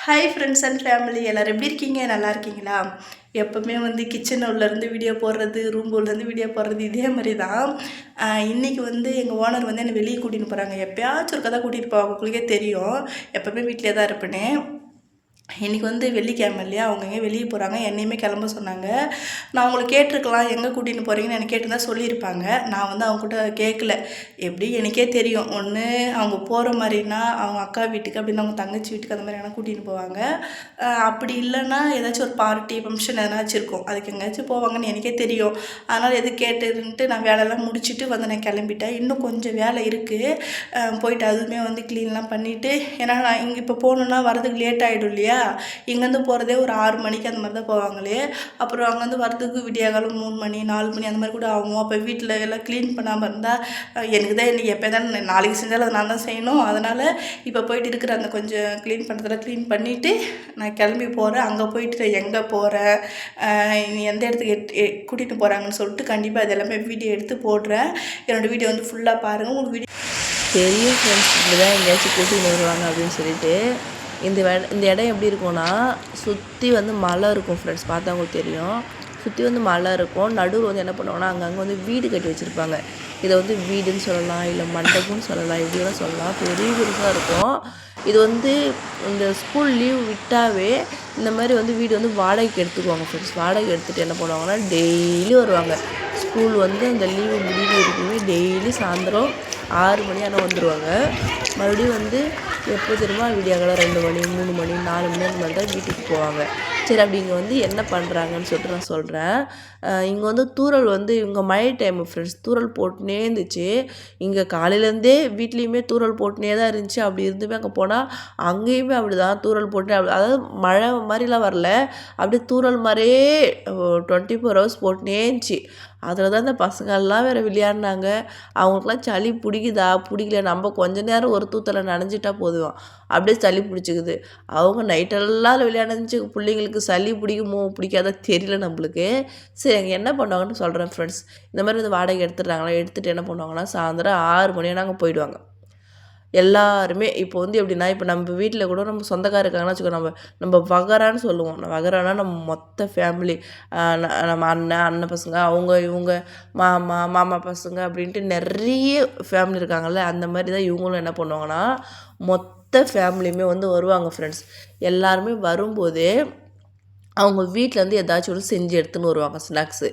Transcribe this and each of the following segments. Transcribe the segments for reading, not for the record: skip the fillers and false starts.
Hi friends and family எல்லோரும் எப்படி இருக்கீங்க? நல்லா இருக்கீங்களா? எப்போவுமே வந்து கிச்சன் உள்ளேருந்து வீடியோ போடுறது, ரூம் உள்ளேருந்து வீடியோ போடுறது இதே மாதிரி தான். இன்றைக்கி வந்து எங்கள் ஓனர் வந்து என்னை வெளியே கூட்டிகிட்டு போகிறாங்க. எப்போயாச்சும் ஒரு கதை கூட்டிகிட்டு போவாங்க. உங்களுக்கே தெரியும், எப்போவுமே வீட்டிலே தான் இருப்பேன்னு. இன்றைக்கி வந்து வெள்ளிக்கிழமை இல்லையா, அவங்க எங்கே வெளியே போகிறாங்க, என்னையுமே கிளம்ப சொன்னாங்க. நான் அவங்கள கேட்டிருக்கலாம், எங்கே கூட்டிகிட்டு போகிறீங்கன்னு எனக்கு கேட்டு தான் சொல்லியிருப்பாங்க. நான் வந்து அவங்ககிட்ட கேட்கல. எப்படி எனக்கே தெரியும், ஒன்று அவங்க போகிற மாதிரினா அவங்க அக்கா வீட்டுக்கு, அப்படின்னு அவங்க தங்கச்சி வீட்டுக்கு அந்த மாதிரி எங்கன்னா கூட்டிகிட்டு போவாங்க. அப்படி இல்லைன்னா ஏதாச்சும் ஒரு பார்ட்டி ஃபங்க்ஷன் எதனாச்சும் இருக்கும், அதுக்கு எங்கேயாச்சும் போவாங்கன்னு எனக்கே தெரியும். அதனால் எது கேட்டுன்ட்டு நான் வேலையெல்லாம் முடிச்சுட்டு வந்து நான் கிளம்பிட்டேன். இன்னும் கொஞ்சம் வேலை இருக்குது. போயிட்டு அதுவுமே வந்து க்ளீன்லாம் பண்ணிவிட்டு, ஏன்னா நான் இங்கே இப்போ போகணுன்னா வரதுக்கு லேட் ஆகிடும் இல்லையா. இங்கேருந்து போகிறதே ஒரு 6 மணிக்கு அந்த மாதிரி தான் போவாங்களே. அப்புறம் அங்கேருந்து வரதுக்கு விடியகாலம் 3 மணி 4 மணி அந்த மாதிரி கூட ஆகும். அப்போ வீட்டில் எல்லாம் க்ளீன் பண்ணாமல் இருந்தால் எனக்கு தான் இன்றைக்கி எப்போ தான் நாளைக்கு செஞ்சாலும் அதை நான் தான் செய்யணும். அதனால் இப்போ போயிட்டு இருக்கிற அந்த கொஞ்சம் க்ளீன் பண்ணுறதெல்லாம் க்ளீன் பண்ணிவிட்டு நான் கிளம்பி போகிறேன். அங்கே போயிட்டு நான் எங்கே போகிறேன், எந்த இடத்துக்கு கூட்டிகிட்டு போகிறாங்கன்னு சொல்லிட்டு கண்டிப்பாக அது எல்லாமே வீடியோ எடுத்து போடுறேன். என்னோடய வீடியோ வந்து ஃபுல்லாக பாருங்கள். உங்களுக்கு வீடியோ தெரியும் ஃப்ரெண்ட்ஸ், இப்படி தான் எங்கேயாச்சும் கூட்டிகிட்டு வருவாங்க அப்படின்னு சொல்லிட்டு. இந்த இடம் எப்படி இருக்கும்னா, சுற்றி வந்து மலை இருக்கும் ஃப்ரெண்ட்ஸ், பார்த்தா உங்களுக்கு தெரியும். சுற்றி வந்து மலை இருக்கும். நடுவில் வந்து என்ன பண்ணுவாங்கன்னா, அங்கங்கே வந்து வீடு கட்டி வச்சுருப்பாங்க. இதை வந்து வீடுன்னு சொல்லலாம், இல்லை மண்டபம்னு சொல்லலாம், எப்படி வேணால் சொல்லலாம். பெரிய பெருசாக இருக்கும். இது வந்து இந்த ஸ்கூல் லீவ் விட்டாவே இந்த மாதிரி வந்து வீடு வந்து வாடகைக்கு எடுத்துக்குவாங்க ஃப்ரெண்ட்ஸ். வாடகை எடுத்துகிட்டு என்ன பண்ணுவாங்கன்னா, டெய்லி வருவாங்க. ஸ்கூல் வந்து அந்த லீவு முடிவு இருக்குமே டெய்லி சாயந்தரம் 6 மணி ஆனால் வந்துடுவாங்க. மறுபடியும் வந்து எப்போ தெரியுமா, விடியாகாலம் 2 மணி 3 மணி 4 மணி அந்த மாதிரி தான் வீட்டுக்கு போவாங்க. சரி, அப்படி இங்கே வந்து என்ன பண்ணுறாங்கன்னு சொல்லிட்டு நான் சொல்கிறேன். இங்கே வந்து தூறல் வந்து இவங்க மழை டைமு ஃப்ரெண்ட்ஸ், தூறல் போட்டுனே இருந்துச்சு. இங்கே காலையிலேருந்தே வீட்லேயுமே தூறல் போட்டுனே தான் இருந்துச்சு. அப்படி இருந்துமே அங்கே போனால் அங்கேயுமே அப்படி தான் தூறல் போட்டு, அதாவது மழை மாதிரிலாம் வரல, அப்படியே தூறல் மாதிரியே 24 hours போட்டுனே இருந்துச்சு. அதில் தான் இந்த பசங்கள்லாம் வேறு விளையாடினாங்க. அவங்களுக்குலாம் சளி பிடிக்குதா பிடிக்கல, நம்ம கொஞ்ச நேரம் ஒரு தூத்தலை நனைஞ்சிட்டா போதும் அப்படியே சளி பிடிச்சிக்குது. அவங்க நைட்டெல்லாம் விளையாடுச்சு. பிள்ளைங்களுக்கு சளி பிடிக்குமோ பிடிக்காதோ தெரியல நம்மளுக்கு. சரி, அங்கே என்ன பண்ணுவாங்கன்னு சொல்கிறேன் ஃப்ரெண்ட்ஸ். இந்த மாதிரி வந்து வாடகை எடுத்துடுறாங்களா, எடுத்துகிட்டு என்ன பண்ணுவாங்கன்னா, சாயந்தரம் 6 மணி ஆனால் அங்கே போயிடுவாங்க எல்லாருமே. இப்போ வந்து எப்படின்னா, இப்போ நம்ம வீட்டில் கூட நம்ம சொந்தக்காரர் இருக்காங்கன்னா வச்சுக்கோ, நம்ம வகரான்னு சொல்லுவோம். வகரானா நம்ம மொத்த ஃபேமிலி, நம்ம அண்ணன் பசங்க, அவங்க இவங்க மாமா பசங்க அப்படின்ட்டு நிறைய ஃபேமிலி இருக்காங்கல்ல. அந்த மாதிரி தான் இவங்களும் என்ன பண்ணுவாங்கன்னா, மொத்த ஃபேமிலியுமே வந்து வருவாங்க ஃப்ரெண்ட்ஸ். எல்லாருமே வரும்போது அவங்க வீட்டிலேருந்து ஏதாச்சும் ஒன்று செஞ்சு எடுத்துன்னு வருவாங்க ஸ்நாக்ஸு.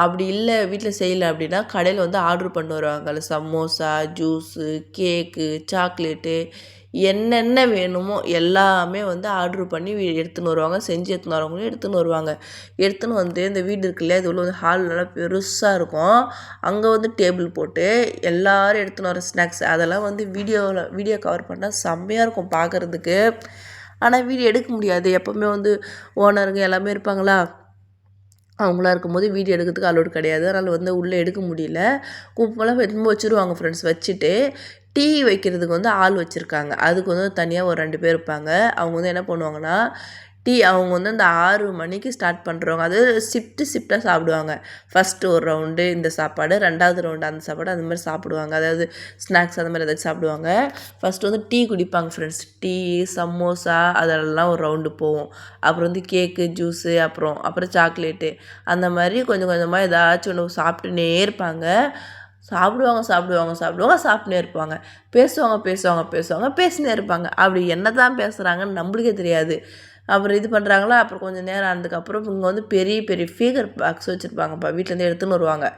அப்படி இல்லை, வீட்டில் செய்யலை அப்படின்னா கடையில் வந்து ஆர்ட்ரு பண்ணி வருவாங்கல்ல, சமோசா, ஜூஸு, கேக்கு, சாக்லேட்டு, என்னென்ன வேணுமோ எல்லாமே வந்து ஆர்ட்ரு பண்ணி எடுத்துன்னு வருவாங்க. செஞ்சு எடுத்துன்னு வரவங்களும் எடுத்துன்னு வருவாங்க. எடுத்துன்னு வந்து இந்த வீடு இருக்கு இல்லையா, இது உள்ள வந்து ஹால் நல்லா பெருசாக இருக்கும். அங்கே வந்து டேபிள் போட்டு எல்லோரும் எடுத்துன்னு வர ஸ்நாக்ஸ் அதெல்லாம் வந்து வீடியோ கவர் பண்ணால் செம்மையாக இருக்கும் பார்க்குறதுக்கு. ஆனால் வீடியோ எடுக்க முடியாது. எப்போவுமே வந்து ஓனருங்க எல்லாமே இருப்பாங்களா, அவங்களாம் இருக்கும்போது வீடியோ எடுக்கிறதுக்கு அலோடு கிடையாது. அதனால் வந்து உள்ளே எடுக்க முடியல. குப்பெல்லாம் எடுத்து வச்சுருவாங்க ஃப்ரெண்ட்ஸ். வச்சுட்டு டீ வைக்கிறதுக்கு வந்து ஆள் வச்சுருக்காங்க. அதுக்கு வந்து தனியாக ஒரு 2 பேர் இருப்பாங்க. அவங்க வந்து என்ன பண்ணுவாங்கன்னா, அவங்க வந்து அந்த 6 மணிக்கு ஸ்டார்ட் பண்ணுறவங்க, அது ஷிஃப்ட்டாக சாப்பிடுவாங்க. ஃபஸ்ட்டு ஒரு ரவுண்டு இந்த சாப்பாடு, 2வது ரவுண்டு அந்த சாப்பாடு, அந்த மாதிரி சாப்பிடுவாங்க. அதாவது ஸ்நாக்ஸ் அந்த மாதிரி ஏதாச்சும் சாப்பிடுவாங்க. ஃபஸ்ட்டு வந்து டீ குடிப்பாங்க ஃப்ரெண்ட்ஸ். டீ, சமோசா அதெல்லாம் ஒரு ரவுண்டு போகும். அப்புறம் வந்து கேக்கு, ஜூஸு, அப்புறம் சாக்லேட்டு, அந்த மாதிரி கொஞ்சம் கொஞ்சமாக ஏதாச்சும் ஒன்று சாப்பிட்டுனே இருப்பாங்க. சாப்பிடுவாங்க சாப்பிட்டுனே இருப்பாங்க. பேசுவாங்க பேசினே இருப்பாங்க. அப்படி என்ன தான் பேசுகிறாங்கன்னு நம்மளுக்கே தெரியாது. அப்புறம் இது பண்ணுறாங்களா, அப்புறம் கொஞ்சம் நேரம் ஆனதுக்கப்புறம் இங்கே வந்து பெரிய பெரிய ஸ்பீக்கர் பாக்ஸ் வச்சுருப்பாங்கப்பா, வீட்டிலேருந்து எடுத்துன்னு வருவாங்க.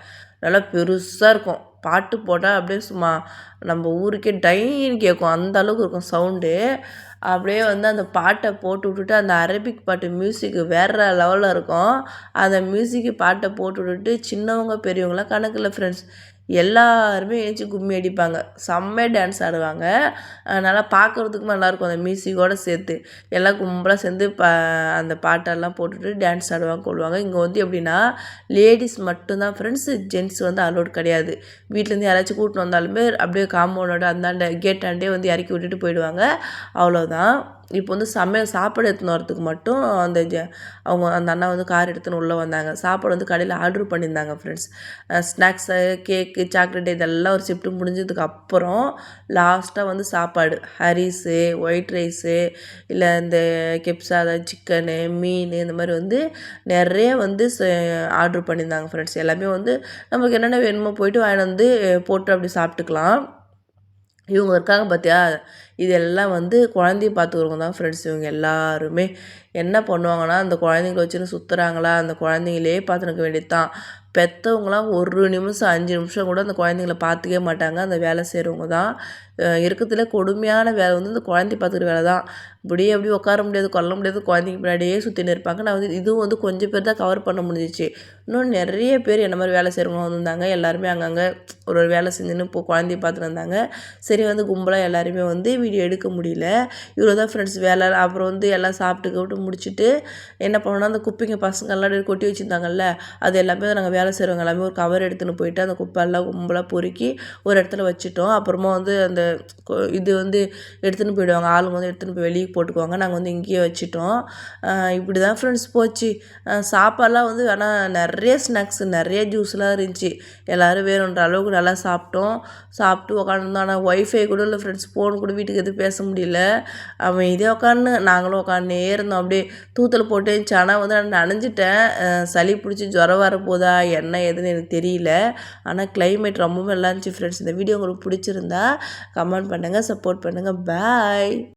நல்லா பெருசாக இருக்கும். பாட்டு போட்டால் அப்படியே சும்மா நம்ம ஊருக்கே டைன்னு கேட்கும், அந்த அளவுக்கு இருக்கும் சவுண்டு. அப்படியே வந்து அந்த பாட்டை போட்டு விட்டுட்டு, அந்த அரபிக் பாட்டு மியூசிக்கு வேறு லெவலில் இருக்கும். அந்த மியூசிக்கு பாட்டை போட்டு விட்டுட்டு சின்னவங்க பெரியவங்களாம் கணக்கில் ஃப்ரெண்ட்ஸ் எல்லாருமே ஏஞ்சி கும்மி அடிப்பாங்க. செம்மையாக டான்ஸ் ஆடுவாங்க. நல்லா பார்க்குறதுக்கும் நல்லாயிருக்கும் அந்த மியூசிக்கோடு சேர்த்து. எல்லாம் கும்பலாக சேர்ந்து அந்த பாட்டெல்லாம் போட்டுட்டு டான்ஸ் ஆடுவாங்க கொள்வாங்க. இங்கே வந்து எப்படின்னா, லேடிஸ் மட்டும்தான் ஃப்ரெண்ட்ஸ், ஜென்ட்ஸ் வந்து அலோட் கிடையாது. வீட்டிலேருந்து யாராச்சும் கூட்டின்னு வந்தாலுமே அப்படியே காம்பவுண்டோட அந்தாண்ட கேட்டாண்டே வந்து இறக்கி விட்டுட்டு போயிடுவாங்க. அவ்வளோதான். இப்போ வந்து சாப்பாடு எடுத்துன்னு வரத்துக்கு மட்டும் அவங்க அந்த அண்ணா வந்து கார் எடுத்துன்னு உள்ளே வந்தாங்க. சாப்பாடு வந்து கடையில் ஆர்டர் பண்ணியிருந்தாங்க ஃப்ரெண்ட்ஸ். ஸ்நாக்ஸு, கேக்கு, சாக்லேட்டு இதெல்லாம் ஒரு ஷிஃப்ட்டு முடிஞ்சதுக்கு அப்புறம் லாஸ்ட்டாக வந்து சாப்பாடு ஹரிஸு, ஒயிட் ரைஸு, இல்லை இந்த கெப்ஸா, அதாவது சிக்கனு, மீன் இந்த மாதிரி வந்து நிறைய வந்து ஆர்டர் பண்ணியிருந்தாங்க ஃப்ரெண்ட்ஸ். எல்லாமே வந்து நமக்கு என்னென்ன வேணுமோ போயிட்டு வாங்கிட்டு வந்து போட்டு அப்படி சாப்பிட்டுக்கலாம். இவங்க இருக்காங்க பார்த்தியா, இதெல்லாம் வந்து குழந்தைய பார்த்துக்கிறவங்க தான் ஃப்ரெண்ட்ஸ். இவங்க எல்லாருமே என்ன பண்ணுவாங்கன்னா, அந்த குழந்தைங்கள வச்சுன்னு சுற்றுறாங்களா, அந்த குழந்தைங்களே பார்த்துக்க வேண்டியது தான். பெற்றவங்களாம் ஒரு நிமிஷம் 5 நிமிஷம் கூட அந்த குழந்தைங்கள பார்த்துக்கவே மாட்டாங்க. அந்த வேலை செய்கிறவங்க தான். இருக்கிறதுல கொடுமையான வேலை வந்து இந்த குழந்தைய பார்த்துக்கிற வேலை தான். இப்படியே எப்படி உட்கார முடியாது, கொல்ல முடியாது, குழந்தைங்க பின்னாடியே சுற்றின்னு இருப்பாங்க. நான் வந்து இதுவும் வந்து கொஞ்சம் பேர் தான் கவர் பண்ண முடிஞ்சிச்சு. இன்னும் நிறைய பேர் என்ன மாதிரி வேலை செய்கிறவங்க வந்திருந்தாங்க. எல்லாருமே அங்கங்கே ஒரு வேலை செஞ்சுன்னு இப்போ குழந்தைய பார்த்துட்டு இருந்தாங்க. சரி வந்து கும்பலாக எல்லாருமே வந்து வீடியோ எடுக்க முடியல. இவ்வளோ தான் ஃப்ரெண்ட்ஸ் வேலை. அப்புறம் வந்து எல்லாம் சாப்பிட்டு முடிச்சுட்டு என்ன பண்ணோன்னா, அந்த குப்பைங்க பசங்கள்லாம் கொட்டி வச்சுருந்தாங்கல்ல, அது எல்லாமே நாங்கள் வேலை செய்கிறவங்க எல்லாமே ஒரு கவர் எடுத்துன்னு போயிட்டு அந்த குப்பையெல்லாம் கும்பலாக பொறுக்கி ஒரு இடத்துல வச்சுட்டோம். அப்புறமா வந்து அந்த இது வந்து எடுத்துன்னு போயிடுவாங்க. ஆளுங்க வந்து எடுத்துன்னு போய் வெளியே போட்டுக்குவாங்க. நாங்கள் வந்து இங்கேயே வச்சுட்டோம். இப்படி தான் ஃப்ரெண்ட்ஸ் போச்சு. சாப்பாடெலாம் வந்து ஆனால் நிறைய ஸ்நாக்ஸு, நிறைய ஜூஸ்லாம் இருந்துச்சு. எல்லோரும் வேணுன்ற அளவுக்கு நல்லா சாப்பிட்டு உட்காந்துருந்தோம். ஆனால் ஒய்ஃபை கூட இல்லை ஃப்ரெண்ட்ஸ். ஃபோன் கூட வீட்டுக்கு எதுவும் பேச முடியல. அவன் இதே உட்காந்து நாங்களும் உட்காந்துனே இருந்தோம். அப்படியே தூத்தல் போட்டு இருந்துச்சு. ஆனால் வந்து நான் நனைஞ்சிட்டேன். சளி பிடிச்சி ஜுரம் வரப்போதா என்ன ஏதுன்னு எனக்கு தெரியல. ஆனால் கிளைமேட் ரொம்பவும் நல்லா இருந்துச்சு ஃப்ரெண்ட்ஸ். இந்த வீடியோ உங்களுக்கு பிடிச்சிருந்தா கமெண்ட் பண்ணுங்கள், சப்போர்ட் பண்ணுங்கள். பாய்.